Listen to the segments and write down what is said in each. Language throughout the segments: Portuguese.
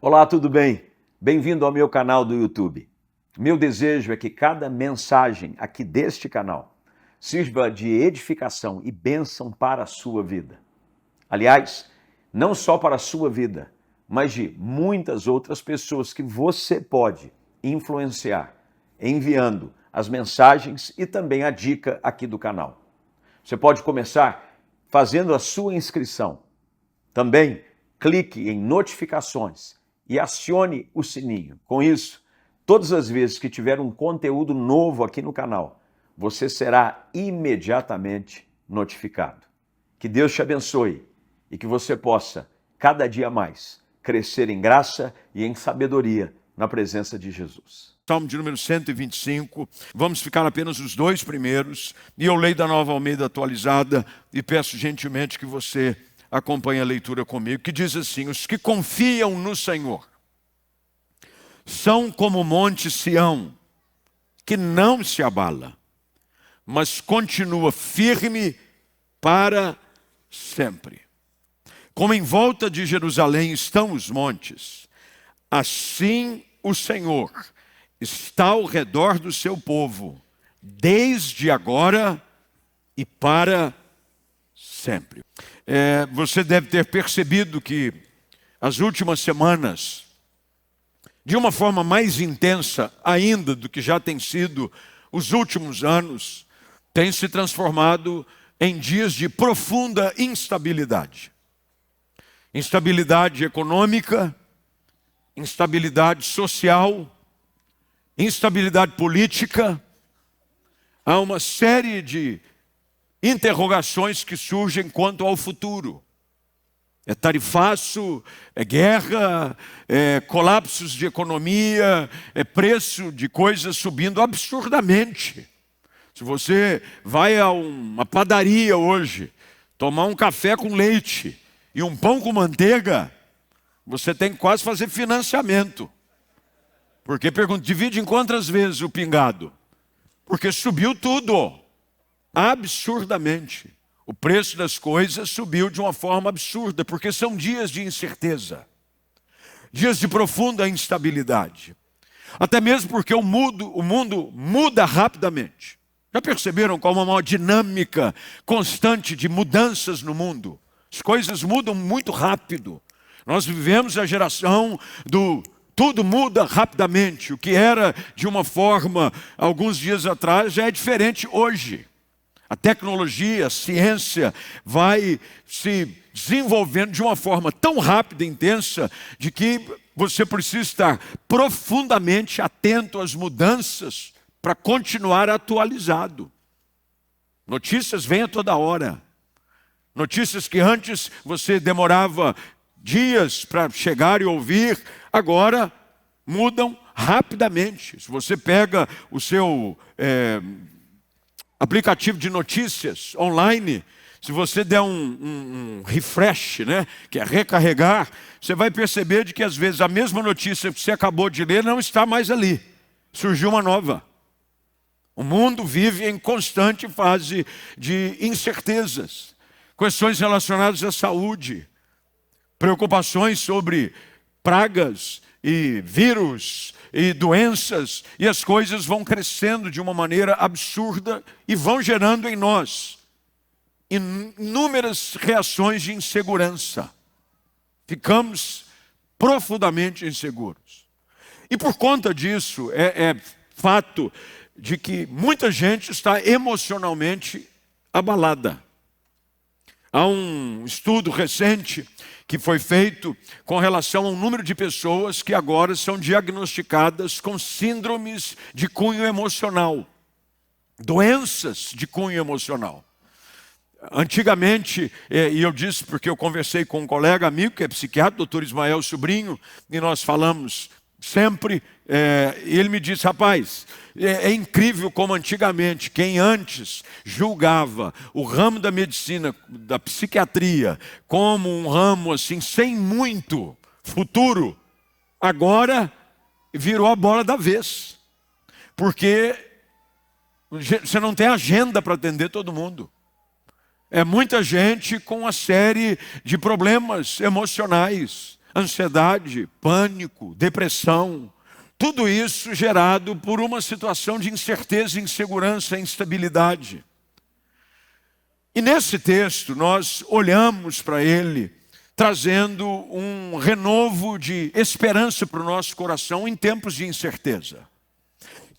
Olá, tudo bem? Bem-vindo ao meu canal do YouTube. Meu desejo é que cada mensagem aqui deste canal sirva de edificação e bênção para a sua vida. Aliás, não só para a sua vida, mas de muitas outras pessoas que você pode influenciar, enviando as mensagens e também a dica aqui do canal. Você pode começar fazendo a sua inscrição. Também clique em notificações e acione o sininho. Com isso, todas as vezes que tiver um conteúdo novo aqui no canal, você será imediatamente notificado. Que Deus te abençoe e que você possa, cada dia mais, crescer em graça e em sabedoria na presença de Jesus. Salmo de número 125, vamos ficar apenas os dois primeiros, e eu leio da Nova Almeida atualizada e peço gentilmente que você acompanhe a leitura comigo, que diz assim: os que confiam no Senhor são como o monte Sião, que não se abala, mas continua firme para sempre. Como em volta de Jerusalém estão os montes, assim o Senhor está ao redor do seu povo, desde agora e para sempre. Você deve ter percebido que as últimas semanas, de uma forma mais intensa ainda do que já tem sido os últimos anos, tem se transformado em dias de profunda instabilidade. Instabilidade econômica, instabilidade social, instabilidade política. Há uma série de interrogações que surgem quanto ao futuro. É tarifaço, é guerra, é colapsos de economia, é preço de coisas subindo absurdamente. Se você vai a uma padaria hoje, tomar um café com leite e um pão com manteiga, você tem que quase fazer financiamento. Porque pergunta, divide em quantas vezes o pingado? Porque subiu tudo, absurdamente. O preço das coisas subiu de uma forma absurda, porque são dias de incerteza, dias de profunda instabilidade. Até mesmo porque o mundo muda rapidamente. Já perceberam como há uma dinâmica constante de mudanças no mundo? As coisas mudam muito rápido. Nós vivemos a geração do tudo muda rapidamente. O que era de uma forma alguns dias atrás já é diferente hoje. A tecnologia, a ciência vai se desenvolvendo de uma forma tão rápida e intensa de que você precisa estar profundamente atento às mudanças para continuar atualizado. Notícias vêm a toda hora. Notícias que antes você demorava dias para chegar e ouvir, agora mudam rapidamente. Se você pega o seu aplicativo de notícias online, se você der um refresh, que é recarregar, você vai perceber de que às vezes a mesma notícia que você acabou de ler não está mais ali. Surgiu uma nova. O mundo vive em constante fase de incertezas. Questões relacionadas à saúde, preocupações sobre pragas e vírus e doenças, e as coisas vão crescendo de uma maneira absurda e vão gerando em nós inúmeras reações de insegurança. Ficamos profundamente inseguros. E por conta disso, é fato de que muita gente está emocionalmente abalada. Há um estudo recente que foi feito com relação ao número de pessoas que agora são diagnosticadas com síndromes de cunho emocional, doenças de cunho emocional. Antigamente, e eu disse porque eu conversei com um colega amigo que é psiquiatra, doutor Ismael Sobrinho, e nós falamos sempre, e ele me disse, rapaz, é incrível como antigamente, quem antes julgava o ramo da medicina, da psiquiatria, como um ramo assim, sem muito futuro, agora virou a bola da vez. Porque você não tem agenda para atender todo mundo. É muita gente com uma série de problemas emocionais. ansiedade, pânico, depressão, tudo isso gerado por uma situação de incerteza, insegurança, instabilidade. E nesse texto nós olhamos para ele, trazendo um renovo de esperança para o nosso coração em tempos de incerteza.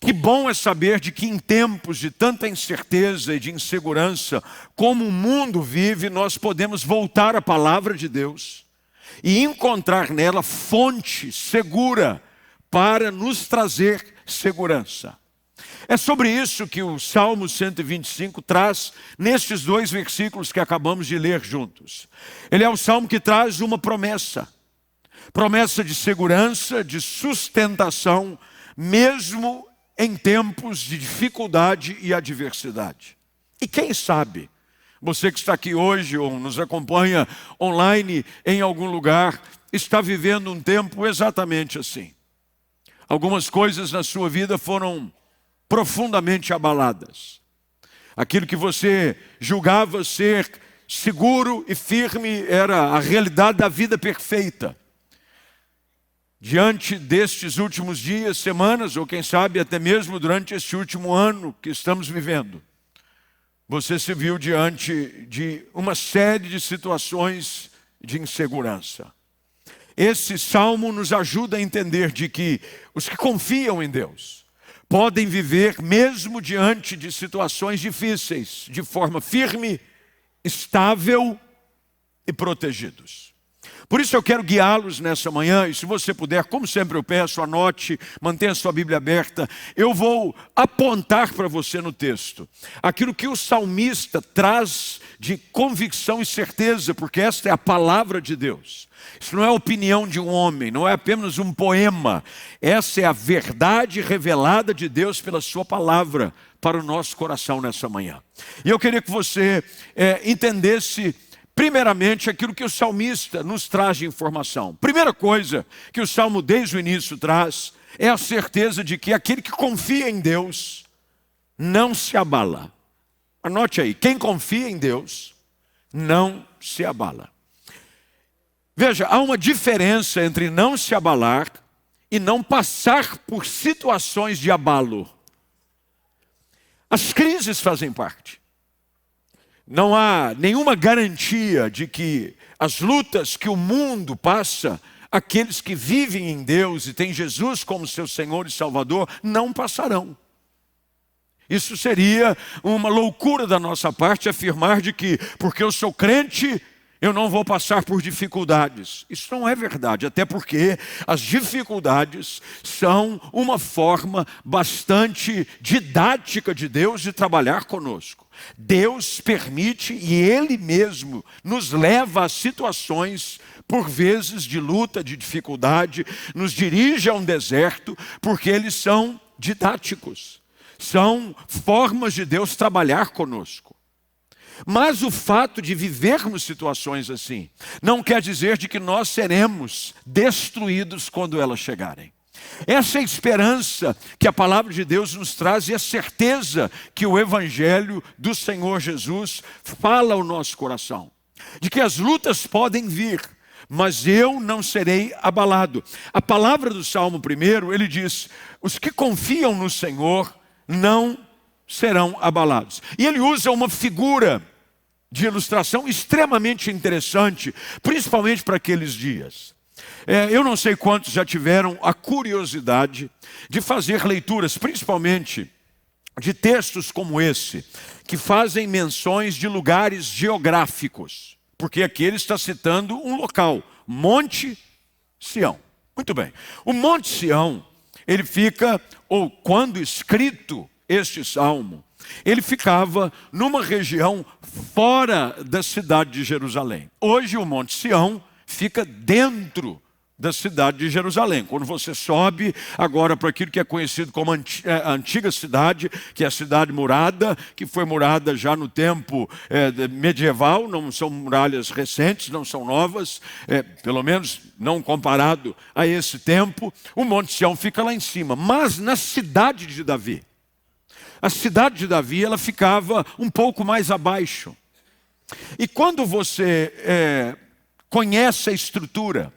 Que bom é saber de que em tempos de tanta incerteza e de insegurança, como o mundo vive, nós podemos voltar à palavra de Deus e encontrar nela fonte segura para nos trazer segurança. É sobre isso que o Salmo 125 traz nestes 2 versículos que acabamos de ler juntos. Ele é o salmo que traz uma promessa. Promessa de segurança, de sustentação, mesmo em tempos de dificuldade e adversidade. E quem sabe, você que está aqui hoje ou nos acompanha online em algum lugar, está vivendo um tempo exatamente assim. Algumas coisas na sua vida foram profundamente abaladas. Aquilo que você julgava ser seguro e firme era a realidade da vida perfeita. Diante destes últimos dias, semanas, ou quem sabe até mesmo durante este último ano que estamos vivendo, você se viu diante de uma série de situações de insegurança. Esse salmo nos ajuda a entender de que os que confiam em Deus podem viver mesmo diante de situações difíceis, de forma firme, estável e protegidos. Por isso eu quero guiá-los nessa manhã, e se você puder, como sempre eu peço, anote, mantenha sua Bíblia aberta. Eu vou apontar para você no texto aquilo que o salmista traz de convicção e certeza, porque esta é a palavra de Deus. Isso não é a opinião de um homem, não é apenas um poema. Essa é a verdade revelada de Deus pela sua palavra para o nosso coração nessa manhã. E eu queria que você entendesse primeiramente aquilo que o salmista nos traz de informação. Primeira coisa que o salmo desde o início traz é a certeza de que aquele que confia em Deus não se abala. Anote aí, quem confia em Deus não se abala. Veja, há uma diferença entre não se abalar e não passar por situações de abalo. As crises fazem parte. Não há nenhuma garantia de que as lutas que o mundo passa, aqueles que vivem em Deus e têm Jesus como seu Senhor e Salvador, não passarão. Isso seria uma loucura da nossa parte afirmar de que, porque eu sou crente, eu não vou passar por dificuldades. Isso não é verdade, até porque as dificuldades são uma forma bastante didática de Deus de trabalhar conosco. Deus permite e Ele mesmo nos leva a situações, por vezes, de luta, de dificuldade, nos dirige a um deserto, porque eles são didáticos. São formas de Deus trabalhar conosco. Mas o fato de vivermos situações assim não quer dizer de que nós seremos destruídos quando elas chegarem. Essa é a esperança que a palavra de Deus nos traz e a certeza que o Evangelho do Senhor Jesus fala ao nosso coração. De que as lutas podem vir, mas eu não serei abalado. A palavra do Salmo 1, ele diz, os que confiam no Senhor não serão abalados. E ele usa uma figura de ilustração extremamente interessante, principalmente para aqueles dias. Eu não sei quantos já tiveram a curiosidade de fazer leituras, principalmente de textos como esse, que fazem menções de lugares geográficos, porque aqui ele está citando um local, Monte Sião. Muito bem, o Monte Sião, ele fica, ou quando escrito este salmo, ele ficava numa região fora da cidade de Jerusalém. Hoje o Monte Sião fica dentro da cidade de Jerusalém. Quando você sobe agora para aquilo que é conhecido como a antiga cidade, que é a cidade murada, que foi murada já no tempo medieval, não são muralhas recentes, não são novas, pelo menos não comparado a esse tempo, o Monte Sião fica lá em cima. Mas na cidade de Davi, a cidade de Davi, ela ficava um pouco mais abaixo. E quando você conhece a estrutura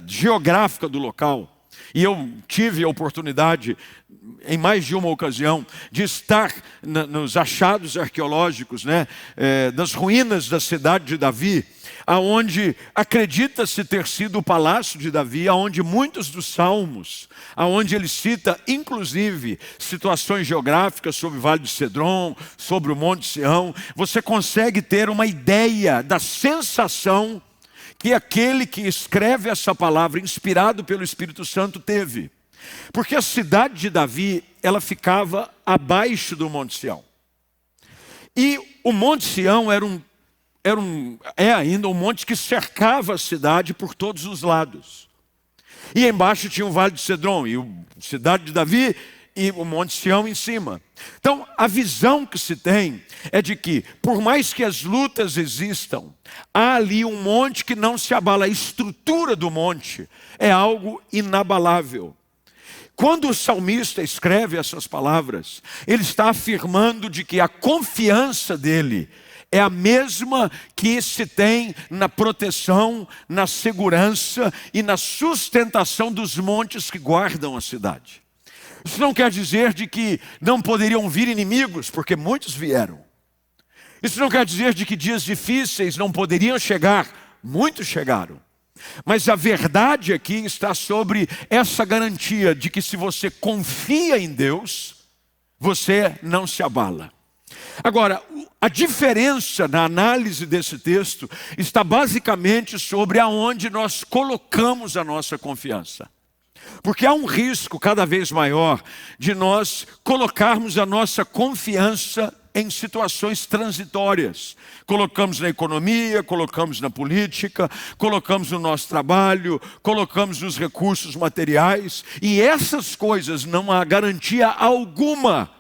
geográfica do local. E eu tive a oportunidade, em mais de uma ocasião, de estar nos achados arqueológicos, das ruínas da cidade de Davi, aonde acredita-se ter sido o palácio de Davi, aonde muitos dos salmos, aonde ele cita, inclusive, situações geográficas sobre o Vale de Cedron, sobre o Monte Sião, você consegue ter uma ideia da sensação que aquele que escreve essa palavra, inspirado pelo Espírito Santo, teve. Porque a cidade de Davi, ela ficava abaixo do Monte Sião. E o Monte Sião é ainda um monte que cercava a cidade por todos os lados. E embaixo tinha o Vale de Cedron, e a cidade de Davi e o Monte Sião em cima. Então, a visão que se tem é de que, por mais que as lutas existam, há ali um monte que não se abala. A estrutura do monte é algo inabalável. Quando o salmista escreve essas palavras, ele está afirmando de que a confiança dele é a mesma que se tem na proteção, na segurança e na sustentação dos montes que guardam a cidade. Isso não quer dizer de que não poderiam vir inimigos, porque muitos vieram. Isso não quer dizer de que dias difíceis não poderiam chegar, muitos chegaram. Mas a verdade aqui está sobre essa garantia de que se você confia em Deus, você não se abala. Agora, a diferença na análise desse texto está basicamente sobre aonde nós colocamos a nossa confiança. Porque há um risco cada vez maior de nós colocarmos a nossa confiança em situações transitórias. Colocamos na economia, colocamos na política, colocamos no nosso trabalho, colocamos nos recursos materiais. E essas coisas não há garantia alguma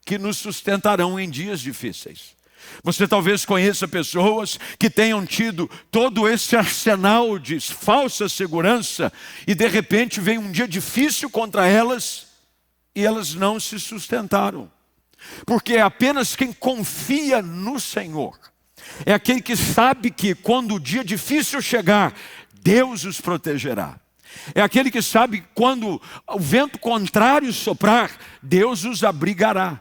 que nos sustentarão em dias difíceis. Você talvez conheça pessoas que tenham tido todo esse arsenal de falsa segurança e de repente vem um dia difícil contra elas e elas não se sustentaram. Porque é apenas quem confia no Senhor, é aquele que sabe que quando o dia difícil chegar, Deus os protegerá. É aquele que sabe que quando o vento contrário soprar, Deus os abrigará.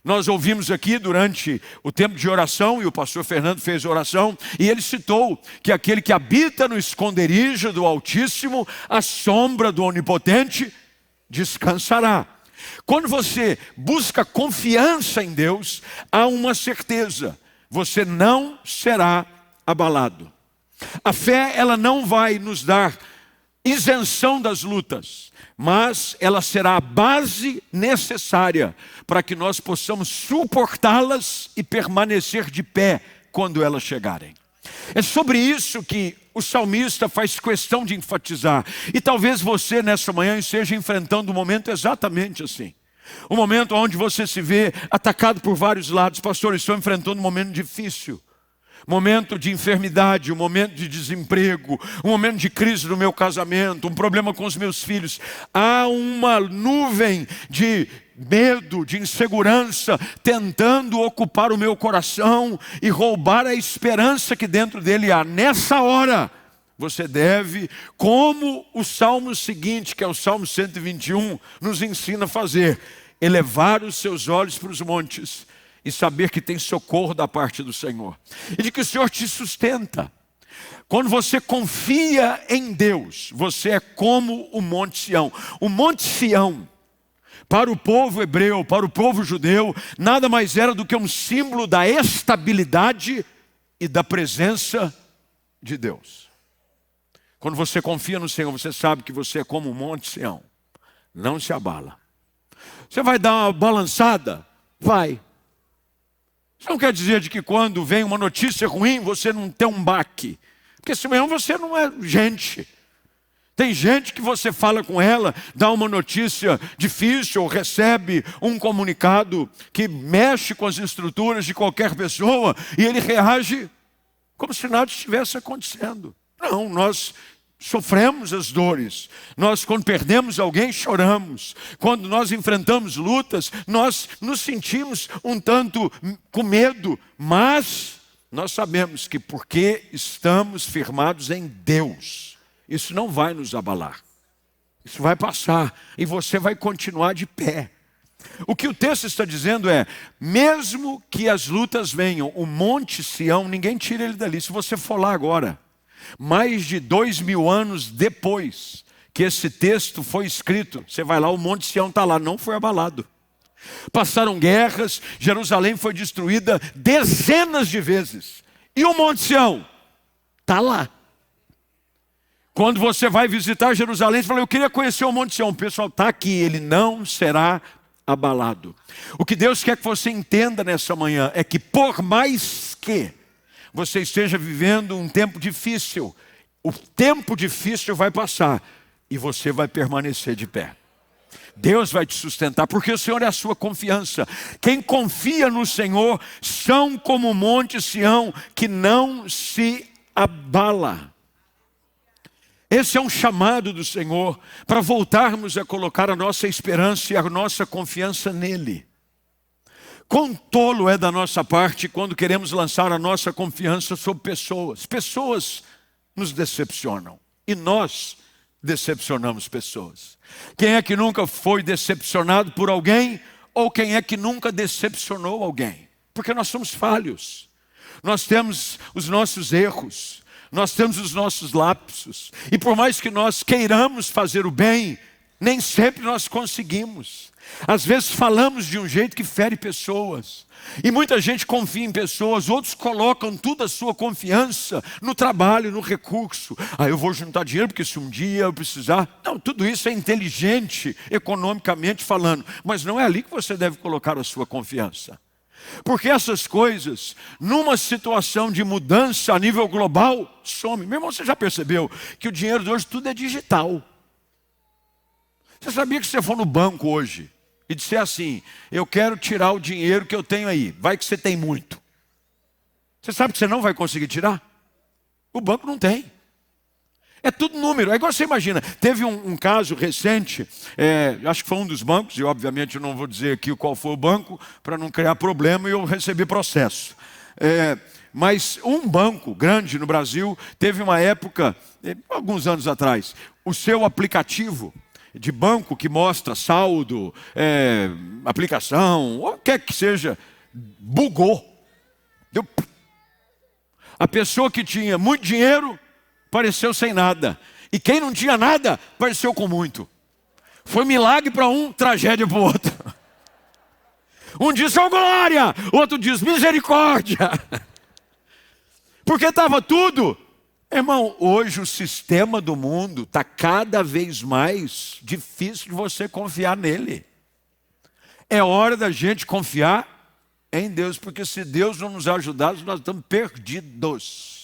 Nós ouvimos aqui durante o tempo de oração, e o pastor Fernando fez oração, e ele citou que aquele que habita no esconderijo do Altíssimo, à sombra do Onipotente, descansará. Quando você busca confiança em Deus, há uma certeza: você não será abalado. A fé, ela não vai nos dar isenção das lutas, mas ela será a base necessária para que nós possamos suportá-las e permanecer de pé quando elas chegarem. É sobre isso que o salmista faz questão de enfatizar. E talvez você nessa manhã esteja enfrentando um momento exatamente assim. Um momento onde você se vê atacado por vários lados. Pastor, eu estou enfrentando um momento difícil. Momento de enfermidade, um momento de desemprego, um momento de crise no meu casamento, um problema com os meus filhos. Há uma nuvem de medo, de insegurança, tentando ocupar o meu coração e roubar a esperança que dentro dele há. Nessa hora, você deve, como o salmo seguinte, que é o Salmo 121, nos ensina a fazer, elevar os seus olhos para os montes e saber que tem socorro da parte do Senhor. E de que o Senhor te sustenta. Quando você confia em Deus, você é como o Monte Sião. O Monte Sião, para o povo hebreu, para o povo judeu, nada mais era do que um símbolo da estabilidade e da presença de Deus. Quando você confia no Senhor, você sabe que você é como o Monte Sião. Não se abala. Você vai dar uma balançada? Vai. Isso não quer dizer de que quando vem uma notícia ruim, você não tem um baque. Porque senão você não é gente. Tem gente que você fala com ela, dá uma notícia difícil, ou recebe um comunicado que mexe com as estruturas de qualquer pessoa, e ele reage como se nada estivesse acontecendo. Não, nós sofremos as dores. Nós, quando perdemos alguém, choramos. Quando nós enfrentamos lutas, nós nos sentimos um tanto com medo. Mas nós sabemos que porque estamos firmados em Deus, isso não vai nos abalar. Isso vai passar e você vai continuar de pé. O que o texto está dizendo é, mesmo que as lutas venham, o Monte Sião, ninguém tira ele dali. Se você for lá agora, mais de 2000 anos depois que esse texto foi escrito, você vai lá, o Monte Sião está lá, não foi abalado. Passaram guerras, Jerusalém foi destruída dezenas de vezes. E o Monte Sião está lá. Quando você vai visitar Jerusalém, você fala, eu queria conhecer o Monte Sião. O pessoal está aqui, ele não será abalado. O que Deus quer que você entenda nessa manhã é que por mais que você esteja vivendo um tempo difícil, o tempo difícil vai passar e você vai permanecer de pé. Deus vai te sustentar, porque o Senhor é a sua confiança. Quem confia no Senhor são como o Monte Sião, que não se abala. Esse é um chamado do Senhor para voltarmos a colocar a nossa esperança e a nossa confiança nele. Quão tolo é da nossa parte quando queremos lançar a nossa confiança sobre pessoas. Pessoas nos decepcionam e nós decepcionamos pessoas. Quem é que nunca foi decepcionado por alguém ou quem é que nunca decepcionou alguém? Porque nós somos falhos. Nós temos os nossos erros. Nós temos os nossos lapsos. E por mais que nós queiramos fazer o bem, nem sempre nós conseguimos. Às vezes falamos de um jeito que fere pessoas. E muita gente confia em pessoas, outros colocam toda a sua confiança no trabalho, no recurso. Eu vou juntar dinheiro porque se um dia eu precisar... Não, tudo isso é inteligente, economicamente falando. Mas não é ali que você deve colocar a sua confiança. Porque essas coisas, numa situação de mudança a nível global, somem. Meu irmão, você já percebeu que o dinheiro de hoje tudo é digital? Você sabia que se você for no banco hoje e disser assim, eu quero tirar o dinheiro que eu tenho aí, vai que você tem muito. Você sabe que você não vai conseguir tirar? O banco não tem. É tudo número, é igual você imagina. Teve um caso recente, acho que foi um dos bancos, e obviamente eu não vou dizer aqui qual foi o banco, para não criar problema e eu receber processo. Mas um banco grande no Brasil, teve uma época, alguns anos atrás, o seu aplicativo de banco que mostra saldo, aplicação, ou o que quer que seja, bugou. A pessoa que tinha muito dinheiro, pareceu sem nada. E quem não tinha nada, pareceu com muito. Foi milagre para um, tragédia para o outro. Um diz, oh glória, outro diz, misericórdia. Porque estava tudo. Irmão, hoje o sistema do mundo está cada vez mais difícil de você confiar nele. É hora da gente confiar em Deus, porque se Deus não nos ajudar, nós estamos perdidos.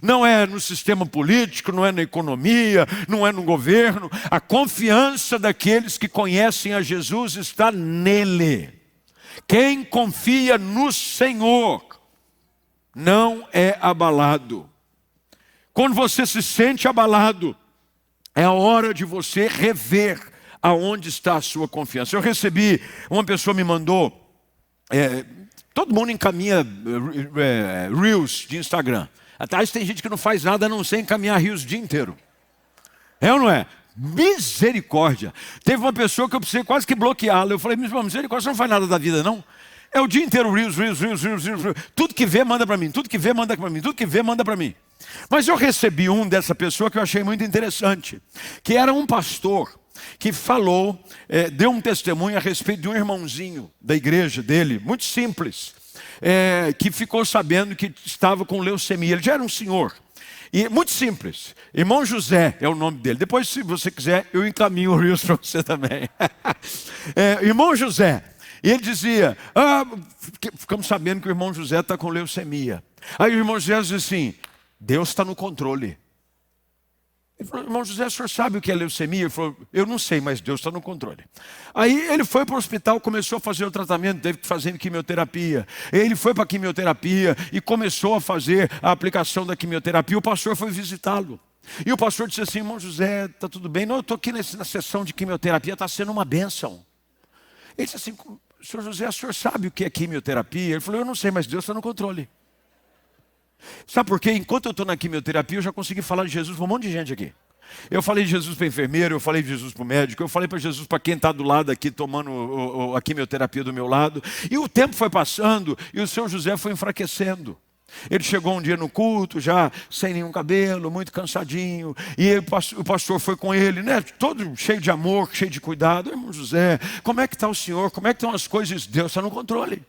Não é no sistema político, não é na economia, não é no governo. A confiança daqueles que conhecem a Jesus está nele. Quem confia no Senhor não é abalado. Quando você se sente abalado, é a hora de você rever aonde está a sua confiança. Eu recebi, uma pessoa me mandou, todo mundo encaminha Reels de Instagram. Atrás tem gente que não faz nada a não ser encaminhar rios o dia inteiro. É ou não é? Misericórdia. Teve uma pessoa que eu precisei quase que bloqueá-la. Eu falei, misericórdia, você não faz nada da vida, não? É o dia inteiro rios. Tudo que vê, manda para mim. Tudo que vê, manda para mim. Tudo que vê, manda para mim. Mas eu recebi um dessa pessoa que eu achei muito interessante. Que era um pastor que falou, deu um testemunho a respeito de um irmãozinho da igreja dele, muito simples. Que ficou sabendo que estava com leucemia. Ele já era um senhor. E muito simples. Irmão José é o nome dele. Depois, se você quiser, eu encaminho o Rios para você também. Irmão José. E ele dizia, ficamos sabendo que o irmão José está com leucemia. Aí o irmão José diz assim, Deus está no controle. Ele falou, irmão José, o senhor sabe o que é leucemia? Ele falou, eu não sei, mas Deus está no controle. Aí ele foi para o hospital, começou a fazer o tratamento, teve que fazer quimioterapia. Ele foi para a quimioterapia e começou a fazer a aplicação da quimioterapia. O pastor foi visitá-lo. E o pastor disse assim, irmão José, está tudo bem? Não, eu estou aqui na sessão de quimioterapia, está sendo uma bênção. Ele disse assim, senhor José, o senhor sabe o que é quimioterapia? Ele falou, eu não sei, mas Deus está no controle. Sabe por quê? Enquanto eu estou na quimioterapia, eu já consegui falar de Jesus para um monte de gente aqui. Eu falei de Jesus para a enfermeira, eu falei de Jesus para o médico, eu falei para Jesus para quem está do lado aqui, tomando a quimioterapia do meu lado. E o tempo foi passando e o seu José foi enfraquecendo. Ele chegou um dia no culto, já sem nenhum cabelo, muito cansadinho. E o pastor foi com ele, né? Todo cheio de amor, cheio de cuidado. Irmão José, como é que está o senhor? Como é que estão as coisas? Deus está no controle.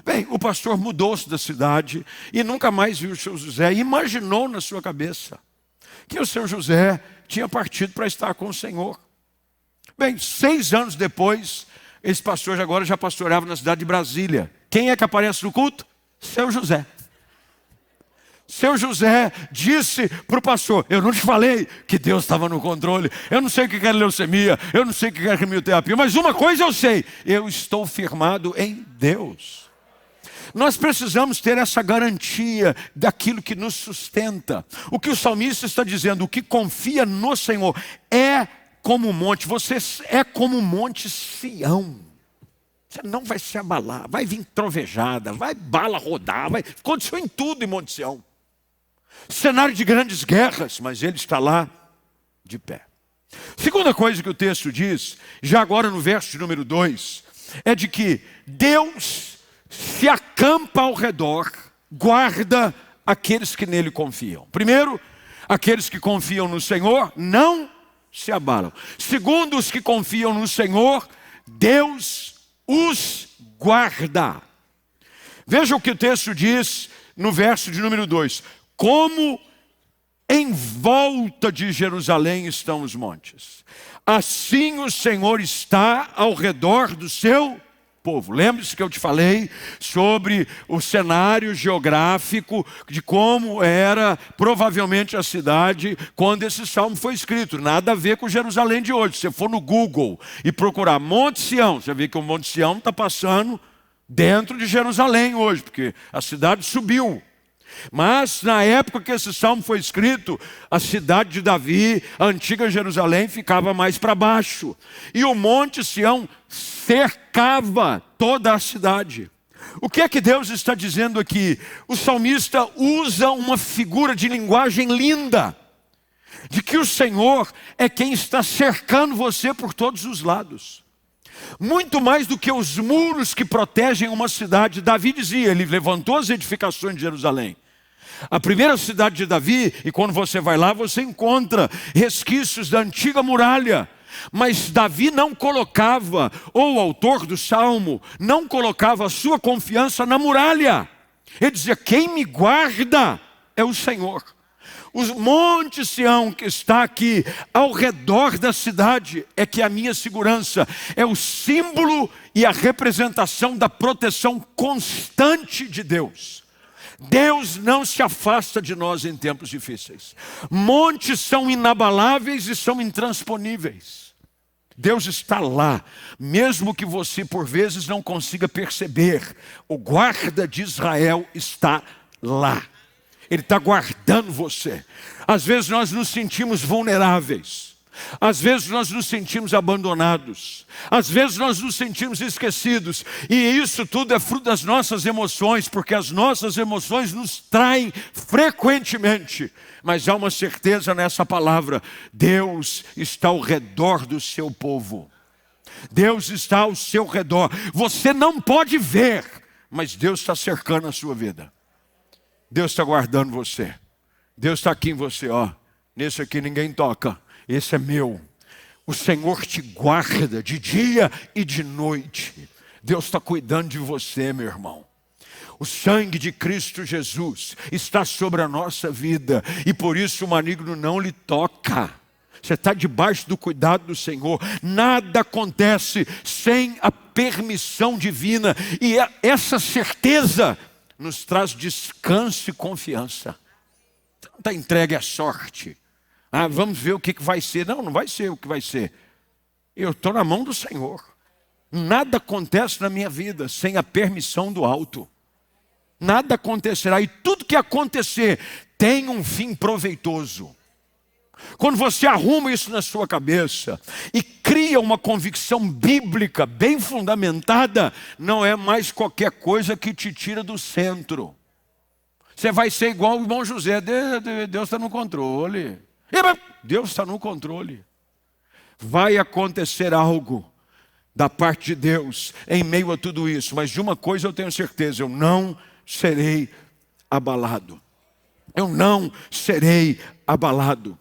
Bem, o pastor mudou-se da cidade e nunca mais viu o seu José. E imaginou na sua cabeça que o seu José tinha partido para estar com o Senhor. Bem, 6 anos depois, esse pastor agora já pastoreava na cidade de Brasília. Quem é que aparece no culto? Seu José. Seu José disse para o pastor: eu não te falei que Deus estava no controle, eu não sei o que é leucemia, eu não sei o que é quimioterapia, mas uma coisa eu sei, eu estou firmado em Deus. Nós precisamos ter essa garantia daquilo que nos sustenta. O que o salmista está dizendo, o que confia no Senhor é como um monte, você é como um monte Sião. Você não vai se abalar, vai vir trovejada, vai bala rodar, aconteceu em tudo em Monte Sião. Cenário de grandes guerras, mas ele está lá de pé. Segunda coisa que o texto diz, já agora no verso de número 2, é de que Deus se acampa ao redor, guarda aqueles que nele confiam. Primeiro, aqueles que confiam no Senhor não se abalam. Segundo, os que confiam no Senhor, Deus os guarda. Veja o que o texto diz no verso de número 2. Como em volta de Jerusalém estão os montes, assim o Senhor está ao redor do seu povo. Lembre-se que eu te falei sobre o cenário geográfico de como era provavelmente a cidade quando esse salmo foi escrito. Nada a ver com Jerusalém de hoje. Se você for no Google e procurar Monte Sião, você vê que o Monte Sião está passando dentro de Jerusalém hoje, porque a cidade subiu. Mas na época que esse salmo foi escrito, a cidade de Davi, a antiga Jerusalém, ficava mais para baixo. E o Monte Sião cercava toda a cidade. O que é que Deus está dizendo aqui? O salmista usa uma figura de linguagem linda, de que o Senhor é quem está cercando você por todos os lados. Muito mais do que os muros que protegem uma cidade. Davi dizia, ele levantou as edificações de Jerusalém. A primeira cidade de Davi, e quando você vai lá, você encontra resquícios da antiga muralha. Mas Davi não colocava, ou o autor do salmo, não colocava a sua confiança na muralha. Ele dizia, quem me guarda é o Senhor. Os montes Sião que está aqui ao redor da cidade é que é a minha segurança, é o símbolo e a representação da proteção constante de Deus. Deus não se afasta de nós em tempos difíceis. Montes são inabaláveis e são intransponíveis. Deus está lá, mesmo que você por vezes não consiga perceber. O guarda de Israel está lá. Ele está guardando você. Às vezes nós nos sentimos vulneráveis. Às vezes nós nos sentimos abandonados. Às vezes nós nos sentimos esquecidos. E isso tudo é fruto das nossas emoções, porque as nossas emoções nos traem frequentemente. Mas há uma certeza nessa palavra: Deus está ao redor do seu povo. Deus está ao seu redor. Você não pode ver, mas Deus está cercando a sua vida. Deus está guardando você. Deus está aqui em você, ó. Nesse aqui ninguém toca. Esse é meu. O Senhor te guarda de dia e de noite. Deus está cuidando de você, meu irmão. O sangue de Cristo Jesus está sobre a nossa vida. E por isso o maligno não lhe toca. Você está debaixo do cuidado do Senhor. Nada acontece sem a permissão divina. E essa certeza nos traz descanso e confiança. Não está entregue à sorte. Vamos ver o que vai ser. Não, não vai ser o que vai ser. Eu estou na mão do Senhor. Nada acontece na minha vida sem a permissão do alto. Nada acontecerá. E tudo que acontecer tem um fim proveitoso. Quando você arruma isso na sua cabeça e cria uma convicção bíblica bem fundamentada, não é mais qualquer coisa que te tira do centro. Você vai ser igual o irmão José. Deus está no controle. Deus está no controle. Vai acontecer algo da parte de Deus em meio a tudo isso. Mas de uma coisa eu tenho certeza: eu não serei abalado. Eu não serei abalado.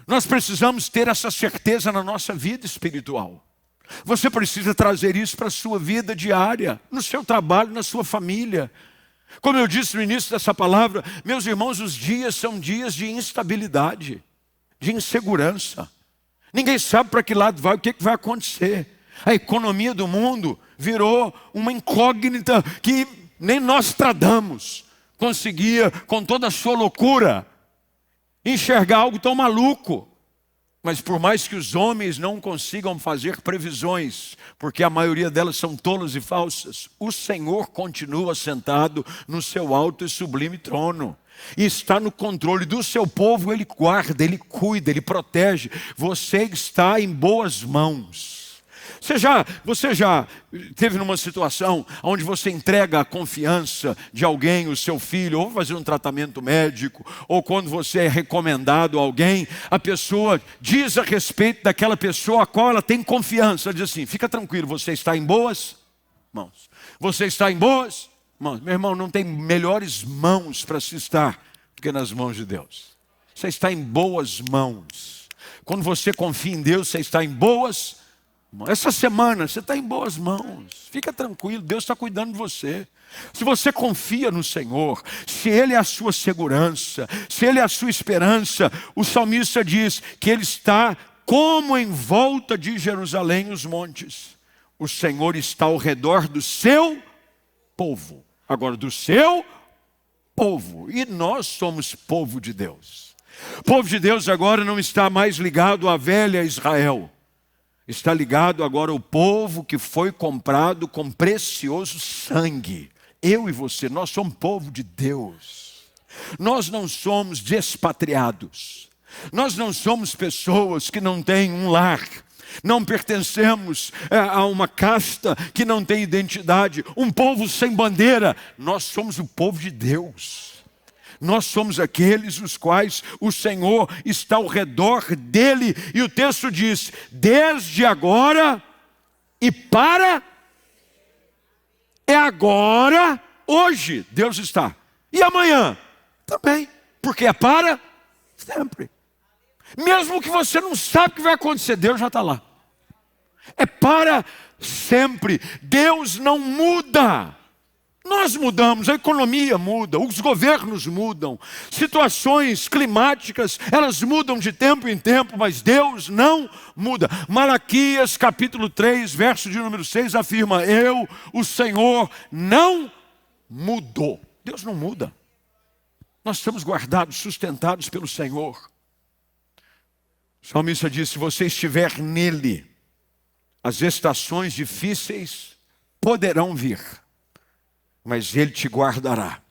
Nós precisamos ter essa certeza na nossa vida espiritual. Você precisa trazer isso para a sua vida diária, no seu trabalho, na sua família. Como eu disse no início dessa palavra, meus irmãos, os dias são dias de instabilidade, de insegurança. Ninguém sabe para que lado vai, o que vai acontecer. A economia do mundo virou uma incógnita que nem Nostradamus conseguia, com toda a sua loucura, enxergar algo tão maluco. Mas por mais que os homens não consigam fazer previsões, porque a maioria delas são tolas e falsas, o Senhor continua sentado no seu alto e sublime trono. E está no controle do seu povo. Ele guarda, Ele cuida, Ele protege. Você está em boas mãos. Você já esteve numa situação onde você entrega a confiança de alguém, o seu filho, ou fazer um tratamento médico, ou quando você é recomendado a alguém, a pessoa diz a respeito daquela pessoa a qual ela tem confiança, diz assim: fica tranquilo, você está em boas mãos. Você está em boas mãos. Meu irmão, não tem melhores mãos para se estar do que nas mãos de Deus. Você está em boas mãos. Quando você confia em Deus, você está em boas mãos. Essa semana você está em boas mãos. Fica tranquilo, Deus está cuidando de você. Se você confia no Senhor, se Ele é a sua segurança, se Ele é a sua esperança, o salmista diz que Ele está como em volta de Jerusalém os montes. O Senhor está ao redor do seu povo. Agora, do seu povo. E nós somos povo de Deus. O povo de Deus agora não está mais ligado à velha Israel. Está ligado agora ao povo que foi comprado com precioso sangue. Eu e você, nós somos povo de Deus. Nós não somos despatriados. Nós não somos pessoas que não têm um lar. Não pertencemos a uma casta que não tem identidade. Um povo sem bandeira. Nós somos o povo de Deus. Nós somos aqueles os quais o Senhor está ao redor dele. E o texto diz: desde agora e para... É agora, hoje, Deus está. E amanhã também, porque é para sempre. Mesmo que você não sabe o que vai acontecer, Deus já está lá. É para sempre. Deus não muda. Nós mudamos, a economia muda, os governos mudam, situações climáticas, elas mudam de tempo em tempo, mas Deus não muda. Malaquias capítulo 3, verso de número 6 afirma: eu, o Senhor, não mudou. Deus não muda. Nós estamos guardados, sustentados pelo Senhor. O salmista diz: se você estiver nele, as estações difíceis poderão vir, mas Ele te guardará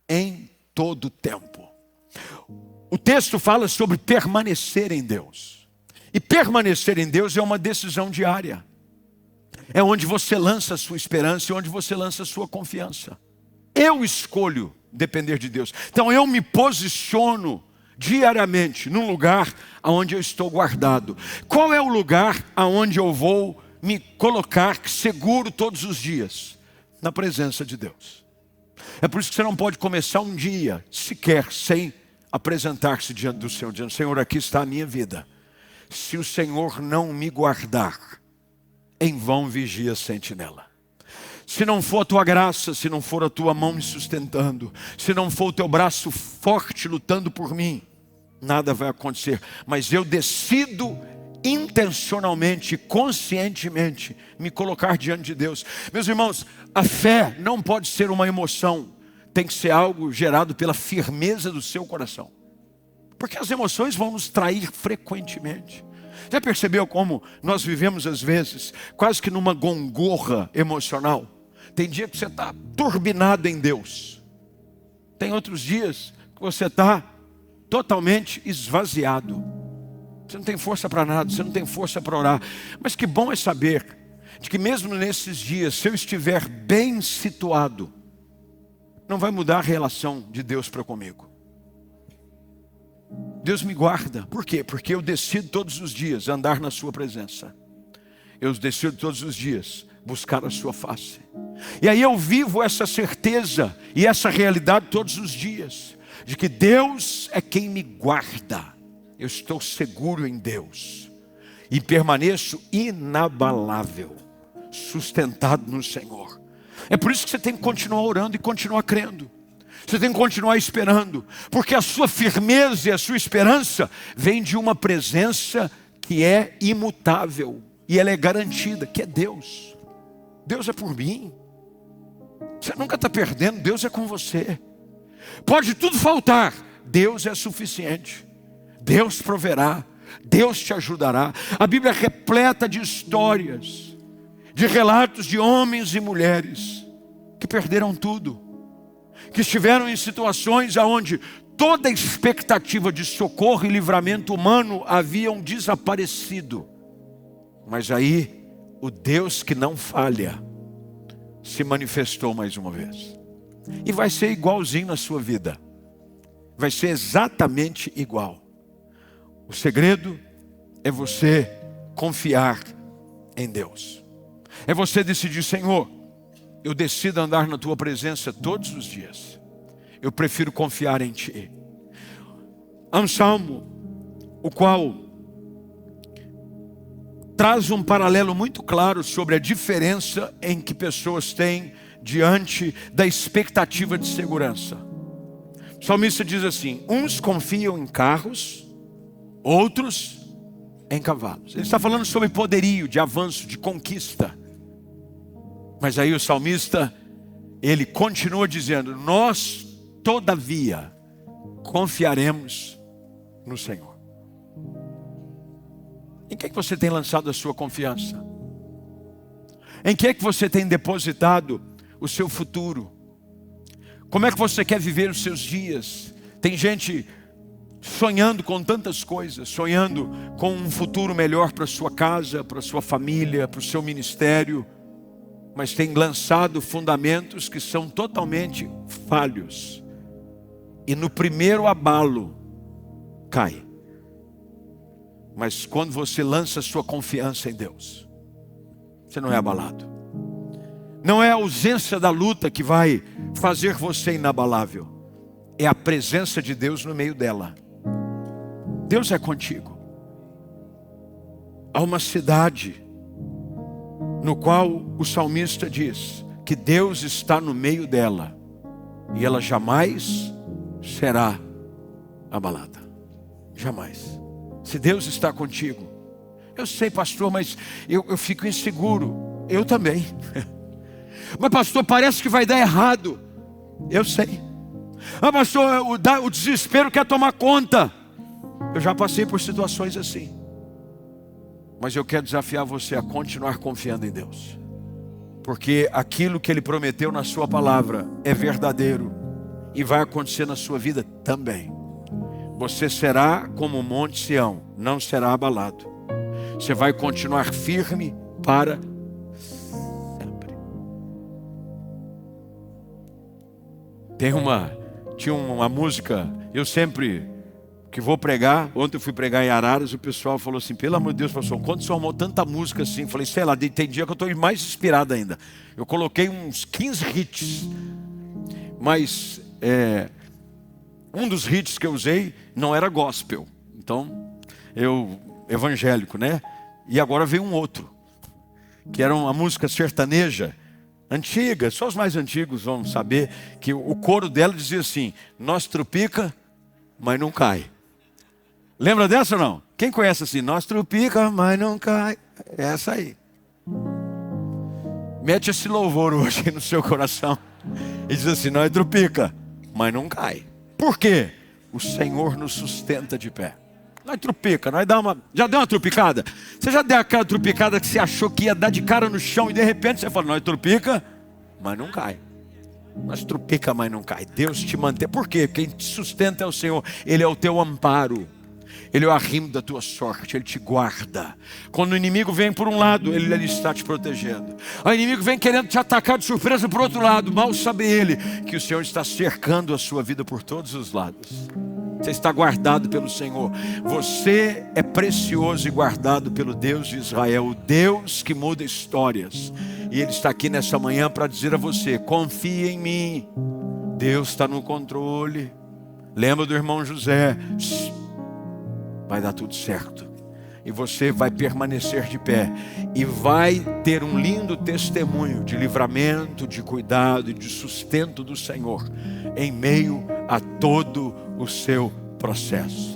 em todo tempo. O texto fala sobre permanecer em Deus. E permanecer em Deus é uma decisão diária. É onde você lança a sua esperança e onde você lança a sua confiança. Eu escolho depender de Deus. Então eu me posiciono diariamente num lugar onde eu estou guardado. Qual é o lugar onde eu vou me colocar seguro todos os dias? Na presença de Deus. É por isso que você não pode começar um dia sequer sem apresentar-se diante do Senhor, dizendo: Senhor, aqui está a minha vida. Se o Senhor não me guardar, em vão vigia a sentinela. Se não for a tua graça, se não for a tua mão me sustentando, se não for o teu braço forte lutando por mim, nada vai acontecer. Mas eu decido intencionalmente, conscientemente, me colocar diante de Deus. Meus irmãos, a fé não pode ser uma emoção, tem que ser algo gerado pela firmeza do seu coração. Porque as emoções vão nos trair frequentemente. Já percebeu como nós vivemos às vezes quase que numa gangorra emocional? Tem dia que você está turbinado em Deus. Tem outros dias que você está totalmente esvaziado. Você não tem força para nada, você não tem força para orar. Mas que bom é saber de que mesmo nesses dias, se eu estiver bem situado, não vai mudar a relação de Deus para comigo. Deus me guarda. Por quê? Porque eu decido todos os dias andar na sua presença. Eu decido todos os dias buscar a sua face. E aí eu vivo essa certeza e essa realidade todos os dias, de que Deus é quem me guarda. Eu estou seguro em Deus e permaneço inabalável, sustentado no Senhor. É por isso que você tem que continuar orando e continuar crendo. Você tem que continuar esperando, porque a sua firmeza e a sua esperança vem de uma presença que é imutável e ela é garantida, que é Deus. Deus é por mim. Você nunca está perdendo, Deus é com você. Pode tudo faltar, Deus é suficiente. Deus proverá, Deus te ajudará. A Bíblia é repleta de histórias, de relatos de homens e mulheres que perderam tudo, que estiveram em situações onde toda a expectativa de socorro e livramento humano haviam desaparecido. Mas aí, o Deus que não falha se manifestou mais uma vez. E vai ser igualzinho na sua vida. Vai ser exatamente igual. O segredo é você confiar em Deus. É você decidir: Senhor, eu decido andar na tua presença todos os dias. Eu prefiro confiar em ti. Há um salmo, o qual traz um paralelo muito claro sobre a diferença em que pessoas têm diante da expectativa de segurança. O salmista diz assim: uns confiam em carros, outros em cavalos. Ele está falando sobre poderio, de avanço, de conquista. Mas aí o salmista, ele continua dizendo: nós, todavia, confiaremos no Senhor. Em que é que você tem lançado a sua confiança? Em que é que você tem depositado o seu futuro? Como é que você quer viver os seus dias? Tem gente sonhando com tantas coisas, sonhando com um futuro melhor para a sua casa, para a sua família, para o seu ministério, mas tem lançado fundamentos que são totalmente falhos. E no primeiro abalo, cai. Mas quando você lança sua confiança em Deus, você não é abalado. Não é a ausência da luta que vai fazer você inabalável. É a presença de Deus no meio dela. Deus é contigo. Há uma cidade no qual o salmista diz que Deus está no meio dela e ela jamais será abalada. Jamais. Se Deus está contigo. Eu sei, pastor, mas eu fico inseguro. Eu também. Mas pastor, parece que vai dar errado. Eu sei. Ah, pastor, o desespero quer tomar conta. Eu já passei por situações assim. Mas eu quero desafiar você a continuar confiando em Deus. Porque aquilo que Ele prometeu na sua palavra é verdadeiro. E vai acontecer na sua vida também. Você será como o Monte Sião, não será abalado. Você vai continuar firme para sempre. Tinha uma música, eu sempre que vou pregar, ontem eu fui pregar em Araras, o pessoal falou assim: pelo amor de Deus, pastor, quando o senhor arrumou tanta música assim? Eu falei: sei lá, tem dia que eu estou mais inspirado ainda. Eu coloquei uns 15 hits, mas um dos hits que eu usei não era gospel, então evangélico, né? E agora veio um outro, que era uma música sertaneja, antiga, só os mais antigos vão saber, que o coro dela dizia assim: nós trupica, mas não cai. Lembra dessa ou não? Quem conhece assim? Nós trupica, mas não cai. É essa aí. Mete esse louvor hoje no seu coração e diz assim: nós trupica, mas não cai. Por quê? O Senhor nos sustenta de pé. Nós trupica, já deu uma trupicada? Você já deu aquela trupicada que você achou que ia dar de cara no chão e de repente você fala: nós trupica, mas não cai. Nós trupica, mas não cai. Deus te mantém. Por quê? Quem te sustenta é o Senhor. Ele é o teu amparo. Ele é o arrimo da tua sorte, Ele te guarda. Quando o inimigo vem por um lado, Ele ali está te protegendo. O inimigo vem querendo te atacar de surpresa por outro lado. Mal sabe Ele que o Senhor está cercando a sua vida por todos os lados. Você está guardado pelo Senhor. Você é precioso e guardado pelo Deus de Israel, o Deus que muda histórias. E Ele está aqui nessa manhã para dizer a você: confie em mim, Deus está no controle. Lembra do irmão José? Vai dar tudo certo. E você vai permanecer de pé. E vai ter um lindo testemunho de livramento, de cuidado e de sustento do Senhor em meio a todo o seu processo.